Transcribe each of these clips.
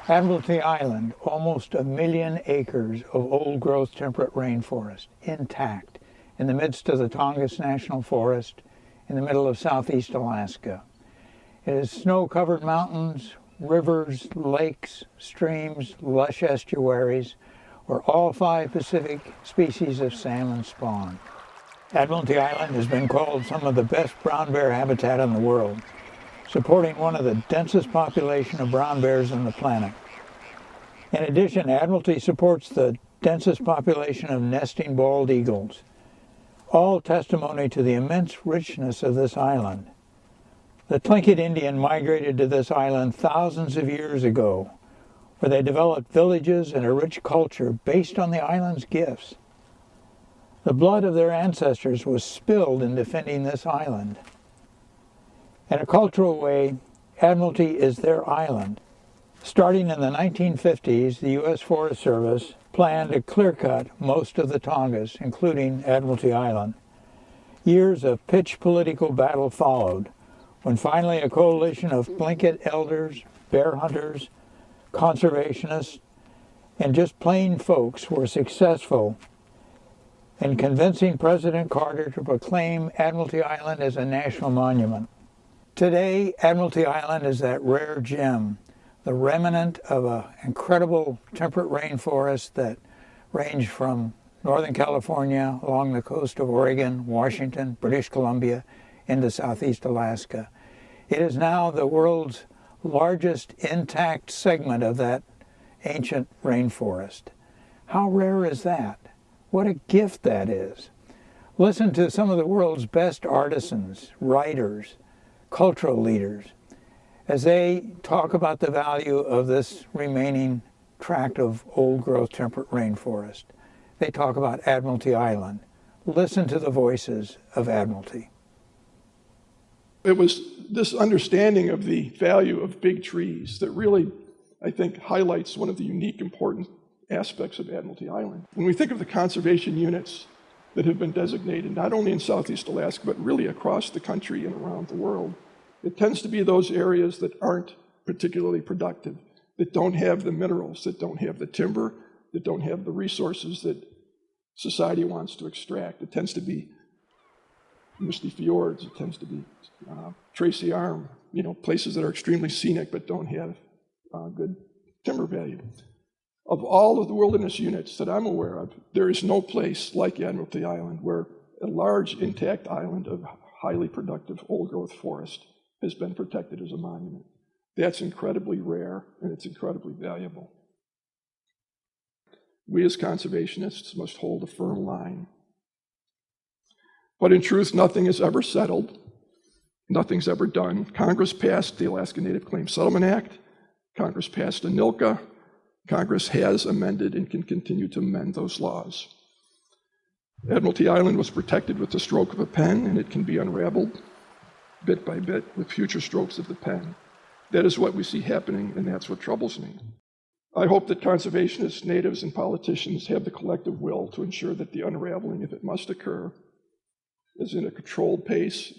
Admiralty Island, almost 1,000,000 acres of old-growth temperate rainforest, intact, in the midst of the Tongass National Forest, in the middle of southeast Alaska. It has snow-covered mountains, rivers, lakes, streams, lush estuaries, where all 5 Pacific species of salmon spawn. Admiralty Island has been called some of the best brown bear habitat in the world, supporting one of the densest population of brown bears on the planet. In addition, Admiralty supports the densest population of nesting bald eagles, all testimony to the immense richness of this island. The Tlingit Indian migrated to this island thousands of years ago, where they developed villages and a rich culture based on the island's gifts. The blood of their ancestors was spilled in defending this island. In a cultural way, Admiralty is their island. Starting in the 1950s, the U.S. Forest Service planned to clear-cut most of the Tongass, including Admiralty Island. Years of pitched political battle followed, when finally a coalition of Tlingit elders, bear hunters, conservationists, and just plain folks were successful in convincing President Carter to proclaim Admiralty Island as a national monument. Today, Admiralty Island is that rare gem, the remnant of an incredible temperate rainforest that ranged from Northern California along the coast of Oregon, Washington, British Columbia, into southeast Alaska. It is now the world's largest intact segment of that ancient rainforest. How rare is that? What a gift that is. Listen to some of the world's best artisans, writers, cultural leaders, as they talk about the value of this remaining tract of old-growth temperate rainforest. They talk about Admiralty Island. Listen to the voices of Admiralty. It was this understanding of the value of big trees that really, I think, highlights one of the unique, important aspects of Admiralty Island. When we think of the conservation units that have been designated, not only in southeast Alaska, but really across the country and around the world, it tends to be those areas that aren't particularly productive, that don't have the minerals, that don't have the timber, that don't have the resources that society wants to extract. It tends to be misty fjords, it tends to be Tracy Arm, places that are extremely scenic but don't have good timber value. Of all of the wilderness units that I'm aware of, there is no place like Admiralty Island where a large intact island of highly productive old-growth forest has been protected as a monument. That's incredibly rare and it's incredibly valuable. We as conservationists must hold a firm line. But in truth, nothing is ever settled. Nothing's ever done. Congress passed the Alaska Native Claims Settlement Act. Congress passed ANILCA. Congress has amended and can continue to amend those laws. Admiralty Island was protected with the stroke of a pen, and it can be unraveled bit by bit with future strokes of the pen. That is what we see happening, and that's what troubles me. I hope that conservationists, natives, and politicians have the collective will to ensure that the unraveling, if it must occur, is in a controlled pace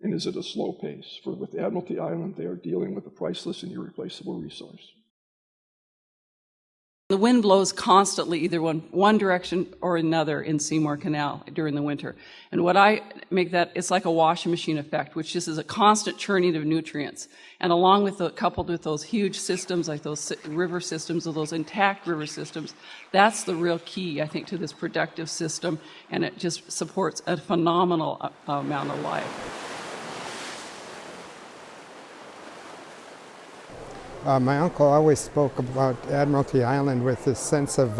and is at a slow pace. For with Admiralty Island, they are dealing with a priceless and irreplaceable resource. The wind blows constantly either one direction or another in Seymour Canal during the winter. And what I make that, it's like a washing machine effect, which just is a constant churning of nutrients. And along with coupled with those huge systems, like those river systems or those intact river systems, that's the real key, I think, to this productive system. And it just supports a phenomenal amount of life. My uncle always spoke about Admiralty Island with this sense of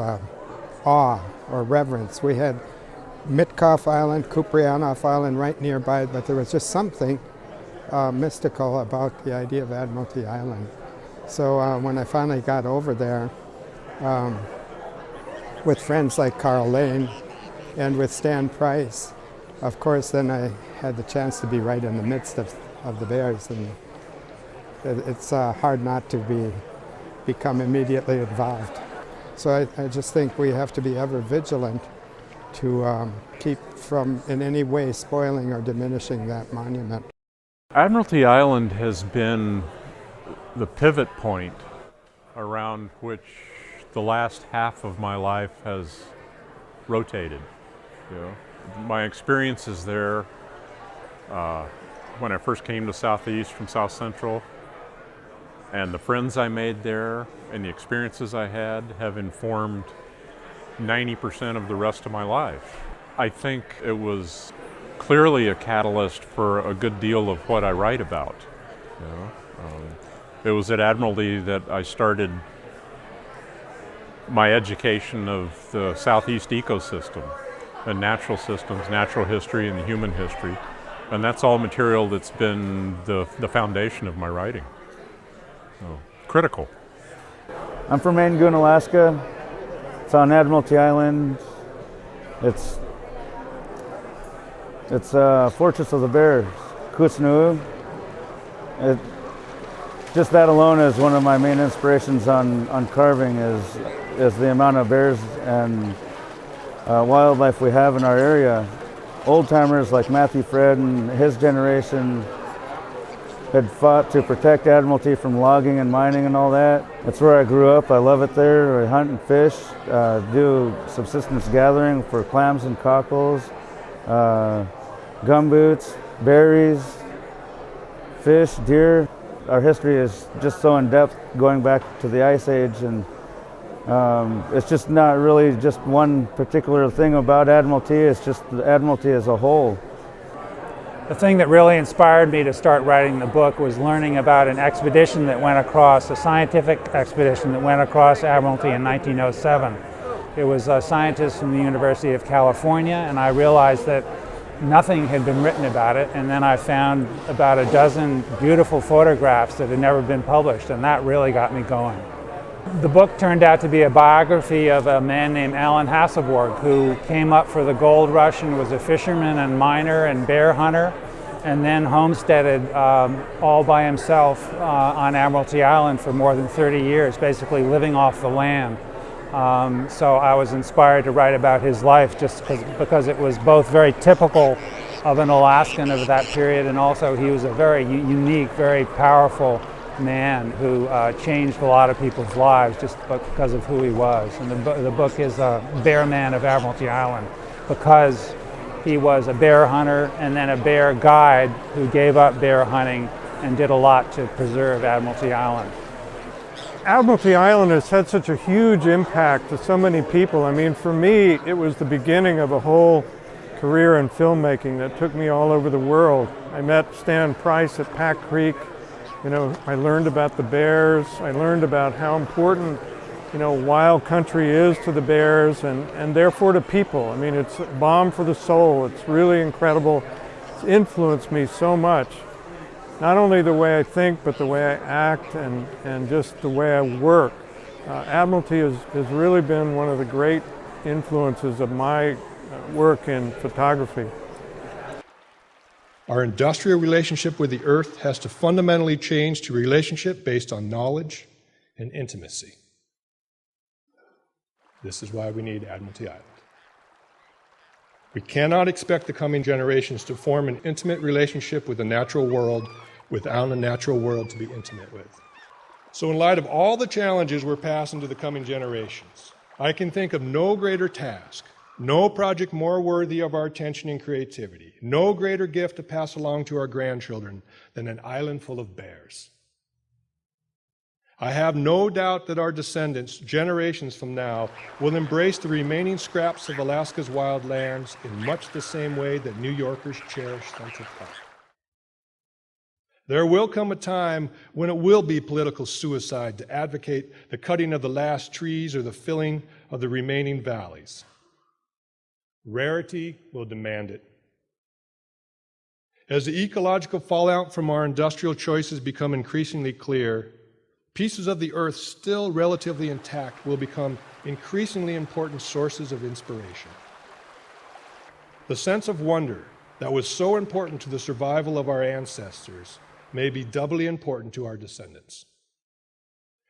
awe or reverence. We had Mitkoff Island, Kuprianof Island right nearby, but there was just something mystical about the idea of Admiralty Island. So when I finally got over there with friends like Carl Lane and with Stan Price, of course, then I had the chance to be right in the midst of the bears. And it's hard not to become immediately involved. So I just think we have to be ever vigilant to keep from in any way spoiling or diminishing that monument. Admiralty Island has been the pivot point around which the last half of my life has rotated. You know, my experiences there, when I first came to Southeast from South Central, and the friends I made there and the experiences I had have informed 90% of the rest of my life. I think it was clearly a catalyst for a good deal of what I write about. You know? It was at Admiralty that I started my education of the Southeast ecosystem and natural systems, natural history, and the human history. And that's all material that's been the foundation of my writing. So, critical. I'm from Mangoon, Alaska. It's on Admiralty Island. It's a Fortress of the Bears, Kusnuu. Just that alone is one of my main inspirations on carving is the amount of bears and wildlife we have in our area. Old timers like Matthew Fred and his generation had fought to protect Admiralty from logging and mining and all that. That's where I grew up. I love it there. I hunt and fish, do subsistence gathering for clams and cockles, gumboots, berries, fish, deer. Our history is just so in depth going back to the Ice Age, and it's just not really just one particular thing about Admiralty, it's just Admiralty as a whole. The thing that really inspired me to start writing the book was learning about an expedition that went across, a scientific expedition that went across Admiralty in 1907. It was scientists from the University of California, and I realized that nothing had been written about it, and then I found about a dozen beautiful photographs that had never been published, and that really got me going. The book turned out to be a biography of a man named Alan Hasselborg, who came up for the gold rush and was a fisherman and miner and bear hunter, and then homesteaded all by himself on Admiralty Island for more than 30 years, basically living off the land. So I was inspired to write about his life just because it was both very typical of an Alaskan of that period, and also he was a very unique, very powerful man who changed a lot of people's lives just because of who he was. And the book is Bear Man of Admiralty Island, because he was a bear hunter and then a bear guide who gave up bear hunting and did a lot to preserve Admiralty Island. Admiralty Island has had such a huge impact to so many people. I mean, for me, it was the beginning of a whole career in filmmaking that took me all over the world. I met Stan Price at Pack Creek. You know, I learned about the bears. I learned about how important, you know, wild country is to the bears and therefore to people. I mean, it's a balm for the soul. It's really incredible. It's influenced me so much. Not only the way I think, but the way I act and just the way I work. Admiralty has really been one of the great influences of my work in photography. Our industrial relationship with the earth has to fundamentally change to a relationship based on knowledge and intimacy. This is why we need Admiralty Island. We cannot expect the coming generations to form an intimate relationship with the natural world without a natural world to be intimate with. So in light of all the challenges we're passing to the coming generations, I can think of no greater task, no project more worthy of our attention and creativity, no greater gift to pass along to our grandchildren than an island full of bears. I have no doubt that our descendants, generations from now, will embrace the remaining scraps of Alaska's wild lands in much the same way that New Yorkers cherish Central Park. There will come a time when it will be political suicide to advocate the cutting of the last trees or the filling of the remaining valleys. Rarity will demand it. As the ecological fallout from our industrial choices become increasingly clear, pieces of the earth still relatively intact will become increasingly important sources of inspiration. The sense of wonder that was so important to the survival of our ancestors may be doubly important to our descendants.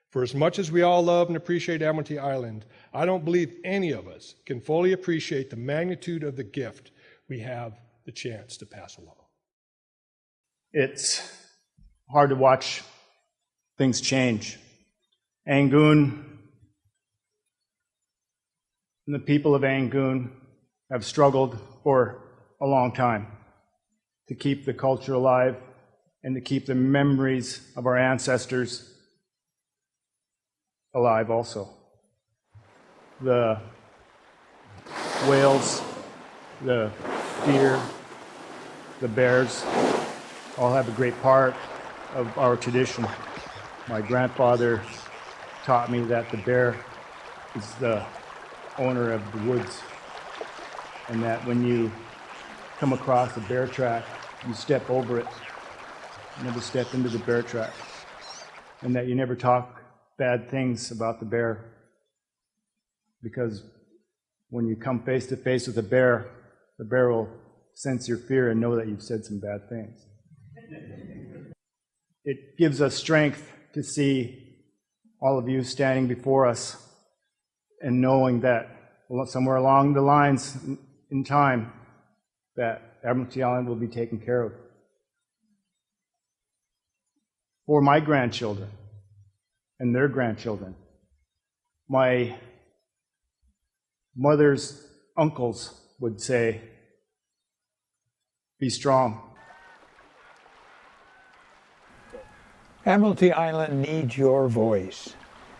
For as much as we all love and appreciate Admiralty Island, I don't believe any of us can fully appreciate the magnitude of the gift we have the chance to pass along. It's hard to watch things change. Angoon and the people of Angoon have struggled for a long time to keep the culture alive and to keep the memories of our ancestors alive also. The whales, the deer, the bears all have a great part of our tradition. My grandfather taught me that the bear is the owner of the woods, and that when you come across a bear track, you step over it, you never step into the bear track, and that you never talk bad things about the bear, because when you come face to face with the bear will sense your fear and know that you've said some bad things. It gives us strength to see all of you standing before us and knowing that somewhere along the lines in time that Admiralty Island will be taken care of. For my grandchildren and their grandchildren, my mother's uncles would say, be strong. Admiralty Island needs your voice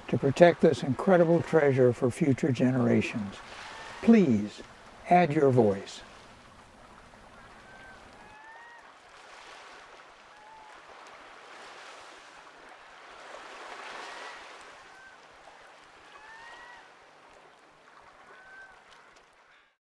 to protect this incredible treasure for future generations. Please add your voice.